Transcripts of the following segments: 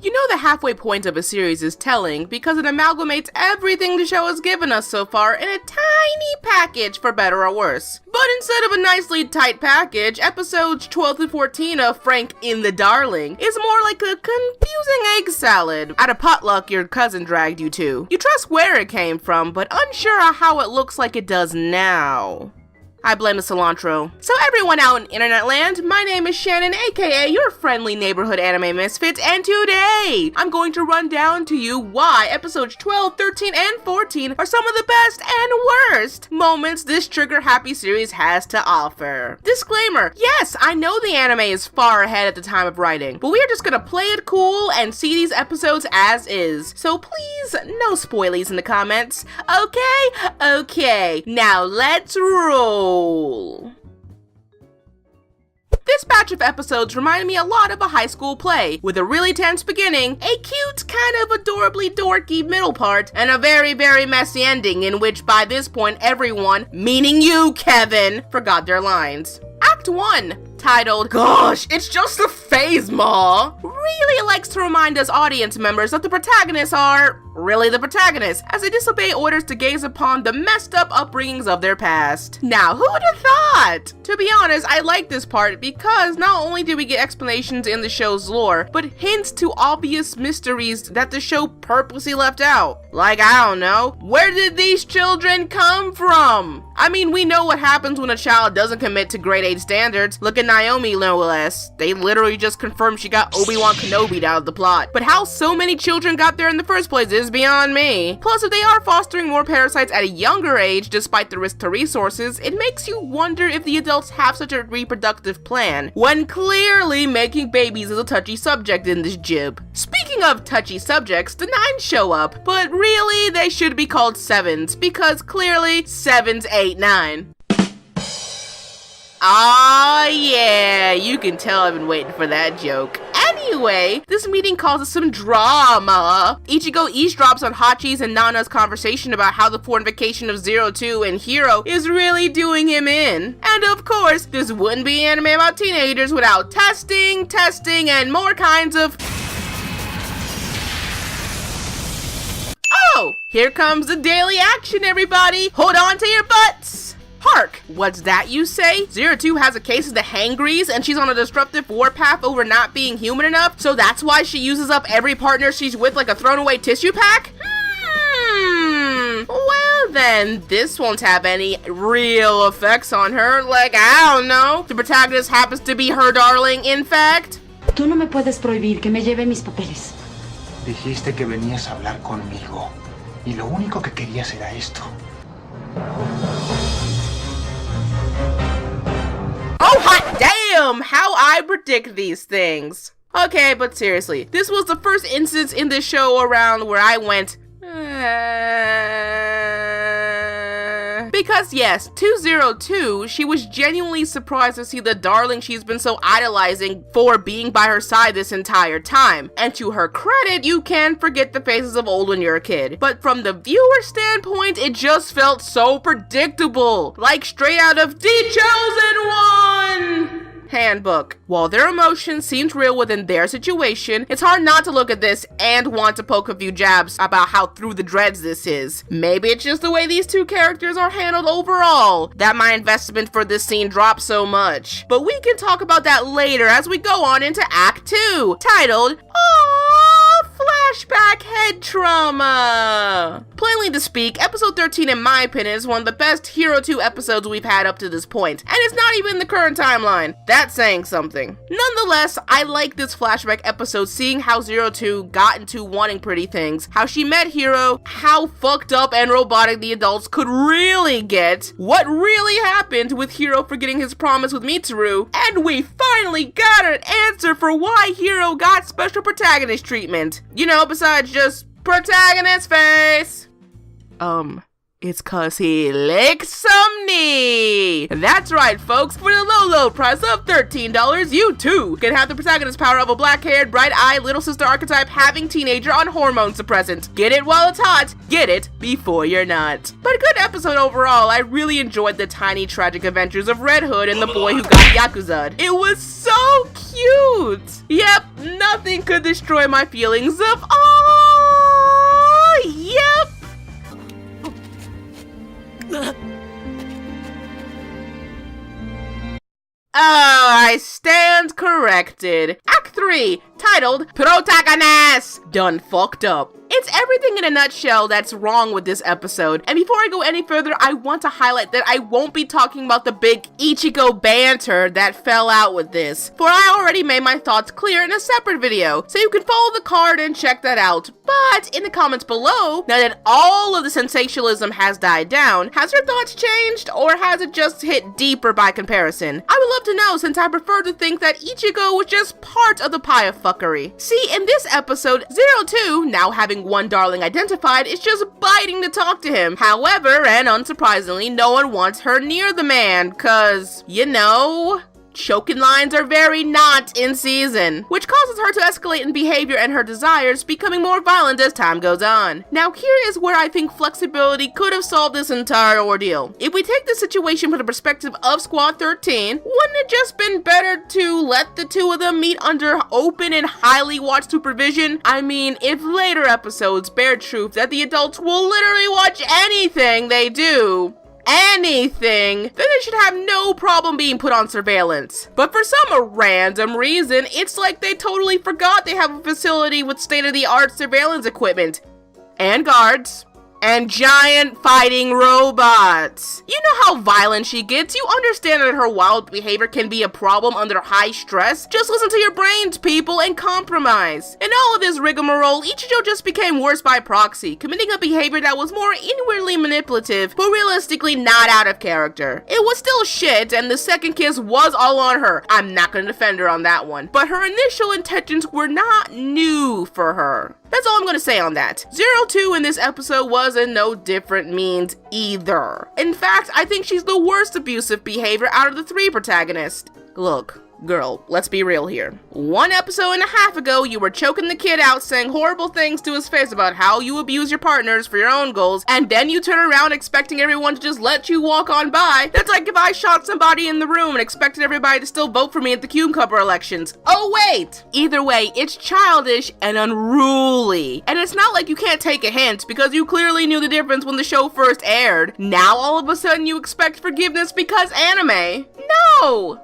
You know the halfway point of a series is telling because it amalgamates everything the show has given us so far in a tiny package for better or worse. But instead of a nicely tight package, episodes 12 through 14 of FRANXX in the Darling is more like a confusing egg salad at a potluck your cousin dragged you to. You trust where it came from, but unsure how it looks like it does now. I blame the cilantro. So everyone out in internet land, my name is Shannen, aka your friendly neighborhood anime misfit, and today I'm going to run down to you why episodes 12, 13, and 14 are some of the best and worst moments this trigger-happy series has to offer. Disclaimer, yes, I know the anime is far ahead at the time of writing, but we are just gonna play it cool and see these episodes as is. So please, no spoilies in the comments, okay? Okay, now let's roll. This batch of episodes reminded me a lot of a high school play, with a really tense beginning, a cute, kind of adorably dorky middle part, and a very, very messy ending in which by this point everyone, meaning you, Kevin, forgot their lines. Act 1, titled, "Gosh, it's just a phase, Ma," really likes to remind us audience members that the protagonists are really the protagonists, as they disobey orders to gaze upon the messed up upbringings of their past. Now, who'd have thought? To be honest, I like this part because not only do we get explanations in the show's lore, but hints to obvious mysteries that the show purposely left out. Like, I don't know, where did these children come from? I mean, we know what happens when a child doesn't commit to grade 8 standards. Look at Naomi, no less. They literally just confirmed she got Obi-Wan Kenobi'd out of the plot. But how so many children got there in the first place is beyond me. Plus, if they are fostering more parasites at a younger age despite the risk to resources, it makes you wonder if the adults have such a reproductive plan, when clearly making babies is a touchy subject in this jib. Speaking of touchy subjects, the 9s show up, but really they should be called 7s, because clearly 7's 8, 9. Ah, yeah, you can tell I've been waiting for that joke. Anyway, this meeting causes some drama. Ichigo eavesdrops on Hachi's and Nana's conversation about how the fortification of 02 and Hiro is really doing him in. And of course, this wouldn't be anime about teenagers without testing, and more kinds of... Oh, here comes the daily action, everybody. Hold on to your butts. Hark! What's that you say? 02 has a case of the hangries and she's on a disruptive warpath over not being human enough, so that's why she uses up every partner she's with like a thrown away tissue pack? Well then, this won't have any real effects on her, like, I don't know, the protagonist happens to be her darling, in fact. Tú no me puedes prohibir que me lleve mis papeles. Dijiste que venías a hablar conmigo y lo único que querías era esto. Oh, hot damn! How I predict these things. Okay, but seriously, this was the first instance in this show around where I went, Because yes, 202, she was genuinely surprised to see the darling she's been so idolizing for being by her side this entire time. And to her credit, you can forget the faces of old when you're a kid. But from the viewer standpoint, it just felt so predictable. Like straight out of The Chosen One handbook. While their emotions seemed real within their situation, it's hard not to look at this and want to poke a few jabs about how through the dreads this is. Maybe it's just the way these two characters are handled overall that my investment for this scene dropped so much. But we can talk about that later as we go on into Act 2, titled, Flashback Head Trauma. Plainly to speak, episode 13 in my opinion is one of the best Hiro 2 episodes we've had up to this point, and it's not even the current timeline. That's saying something. Nonetheless, I like this flashback episode, seeing how 02 got into wanting pretty things, how she met Hiro, how fucked up and robotic the adults could really get, what really happened with Hiro forgetting his promise with Mitsuru, and we finally got an answer for why Hiro got special protagonist treatment. You know, besides just protagonist face. It's cause he licked some knee. That's right, folks. For the low price of $13, you too can have the protagonist power of a black-haired, bright-eyed little sister archetype having teenager on hormone suppressant. Get it while it's hot. Get it before you're not. But a good episode overall. I really enjoyed the tiny tragic adventures of Red Hood and the boy who got Yakuza'd. It was so cute. cute. Yep, nothing could destroy my feelings of awe. Yep. I stand corrected. Act 3, titled Protagonist, done fucked up. It's everything in a nutshell that's wrong with this episode, and before I go any further, I want to highlight that I won't be talking about the big ichigo banter that fell out with this, for I already made my thoughts clear in a separate video, so you can follow the card and check that out. But in the comments below, now that all of the sensationalism has died down, has your thoughts changed, or has it just hit deeper by comparison? I would love to know, since I prefer to think that ichigo was just part of the pie of fuckery. See, in this episode, 02, now having one darling identified, is just biting to talk to him. However, and unsurprisingly, no one wants her near the man, cause, you know, choking lines are very not in season, which causes her to escalate in behavior and her desires, becoming more violent as time goes on. Now here is where I think flexibility could have solved this entire ordeal. If we take the situation from the perspective of Squad 13, wouldn't it just been better to let the two of them meet under open and highly watched supervision? I mean, if later episodes bear truth that the adults will literally watch anything they do, then they should have no problem being put on surveillance. But for some random reason, it's like they totally forgot they have a facility with state-of-the-art surveillance equipment, and guards, and giant fighting robots. You know how violent she gets. You understand that her wild behavior can be a problem under high stress. Just listen to your brains, people, and compromise. In all of this rigmarole, Ichigo just became worse by proxy, committing a behavior that was more inwardly manipulative, but realistically not out of character. It was still shit, and the second kiss was all on her. I'm not gonna defend her on that one. But her initial intentions were not new for her. That's all I'm gonna say on that. 02 in this episode was in no different means either. In fact, I think she's the worst abusive behavior out of the three protagonists. Look, girl, let's be real here. 1.5 episodes ago, you were choking the kid out, saying horrible things to his face about how you abuse your partners for your own goals, and then you turn around expecting everyone to just let you walk on by. That's like if I shot somebody in the room and expected everybody to still vote for me at the cucumber elections. Oh wait! Either way, it's childish and unruly. And it's not like you can't take a hint, because you clearly knew the difference when the show first aired. Now all of a sudden you expect forgiveness because anime? No!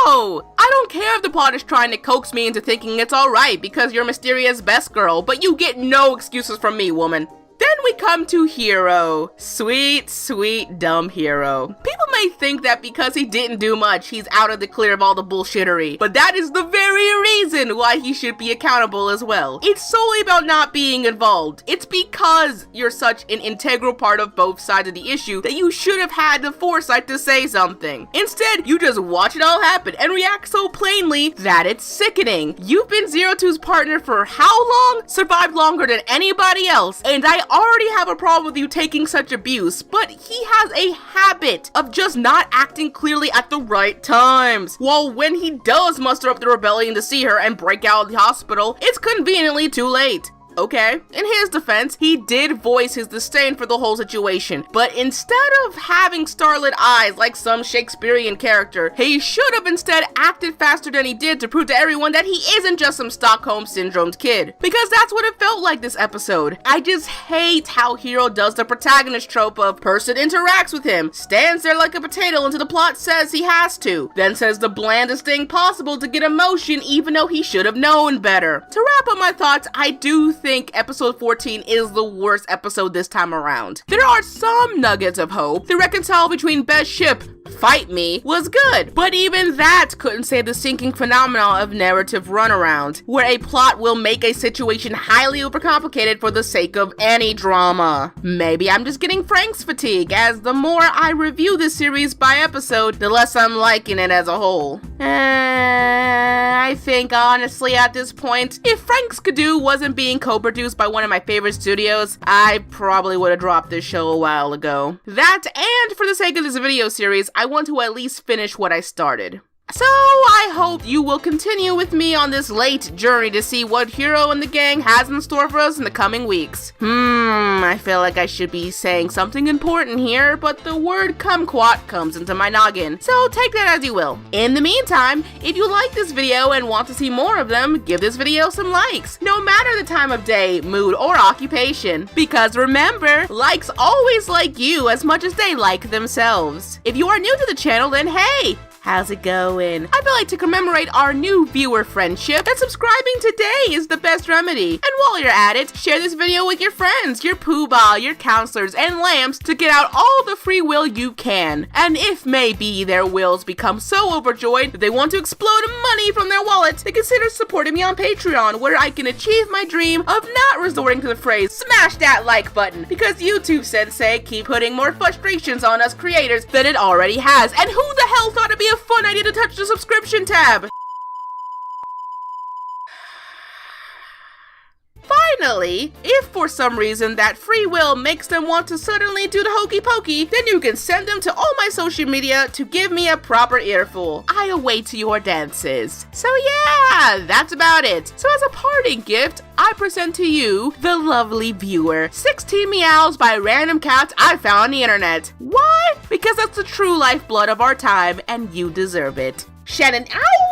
No! I don't care if the plot is trying to coax me into thinking it's alright because you're Mysterious Best Girl, but you get no excuses from me, woman. Then we come to Hiro. Sweet, sweet, dumb Hiro. People may think that because he didn't do much, he's out of the clear of all the bullshittery, but that is the very reason why he should be accountable as well. It's solely about not being involved. It's because you're such an integral part of both sides of the issue that you should have had the foresight to say something. Instead, you just watch it all happen and react so plainly that it's sickening. You've been 02's partner for how long? Survived longer than anybody else, and I already have a problem with you taking such abuse, but he has a habit of just not acting clearly at the right times. While when he does muster up the rebellion to see her and break out of the hospital, it's conveniently too late. Okay, in his defense, he did voice his disdain for the whole situation, but instead of having starlit eyes like some Shakespearean character, he should have instead acted faster than he did to prove to everyone that he isn't just some Stockholm Syndromed kid. Because that's what it felt like this episode. I just hate how Hiro does the protagonist trope of person interacts with him, stands there like a potato until the plot says he has to, then says the blandest thing possible to get emotion even though he should have known better. To wrap up my thoughts, I do think episode 14 is the worst episode this time around. There are some nuggets of hope. The reconcile between Best Ship, Fight Me, was good, but even that couldn't save the sinking phenomenon of narrative runaround, where a plot will make a situation highly overcomplicated for the sake of any drama. Maybe I'm just getting FRANXX fatigue, as the more I review this series by episode, the less I'm liking it as a whole. I think honestly at this point, if FRANXX Fever wasn't being co-produced by one of my favorite studios, I probably would have dropped this show a while ago. That, and for the sake of this video series, I want to at least finish what I started. So I hope you will continue with me on this late journey to see what Hiro and the gang has in store for us in the coming weeks. I feel like I should be saying something important here, but the word kumquat comes into my noggin, so take that as you will. In the meantime, if you like this video and want to see more of them, give this video some likes, no matter the time of day, mood, or occupation. Because remember, likes always like you as much as they like themselves. If you are new to the channel, then hey! How's it going? I'd like to commemorate our new viewer friendship, and subscribing today is the best remedy. And while you're at it, share this video with your friends, your poobah, your counselors, and lamps to get out all the free will you can. And if maybe their wills become so overjoyed that they want to explode money from their wallets, they consider supporting me on Patreon, where I can achieve my dream of not resorting to the phrase, smash that like button, because YouTube sensei keep putting more frustrations on us creators than it already has. And who the hell thought it'd be a fun idea to touch the subscription tab? Finally, if for some reason that free will makes them want to suddenly do the hokey pokey, then you can send them to all my social media to give me a proper earful. I await your dances. So yeah, that's about it. So as a parting gift, I present to you, the lovely viewer, 16 meows by random cats I found on the internet. Why? Because that's the true lifeblood of our time, and you deserve it. Shannen, ow!